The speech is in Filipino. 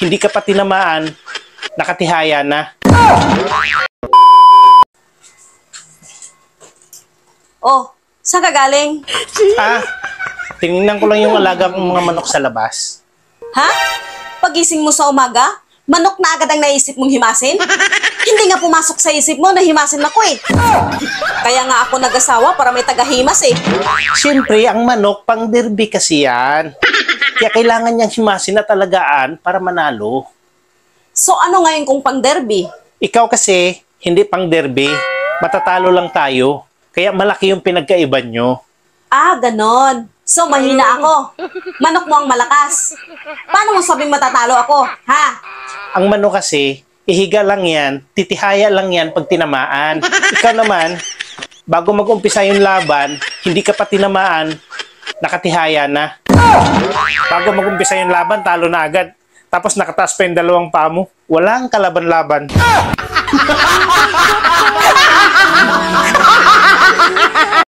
hindi ka pa tinamaan, nakatihaya na. Oh, saan ka galing? Tinignan ko lang yung alaga kong mga manok sa labas. Ha? Pagising mo sa umaga, manok na agad ang naisip mong himasin? Hindi nga pumasok sa isip mo na himasin ako eh. Kaya nga ako nag-asawa para may tagahimas eh. Siyempre, ang manok, pang derby kasi yan. Kaya kailangan niyang himasin na talagaan para manalo. So ano ngayon kung pang derby? Ikaw kasi, hindi pang derby. Matatalo lang tayo. Kaya malaki yung pinagkaiba nyo. Ah, ganon. So mahina ako. Manok mo ang malakas. Paano mo sabing matatalo ako, ha? Ang manok kasi, ihiga lang yan, titihaya lang yan pag tinamaan. Ikaw naman, bago mag-umpisa yung laban, hindi ka pa tinamaan, nakatihaya na. Bago mag-umpisa yung laban, talo na agad. Tapos nakataas pa yung dalawang paa mo. Walang kalaban-laban.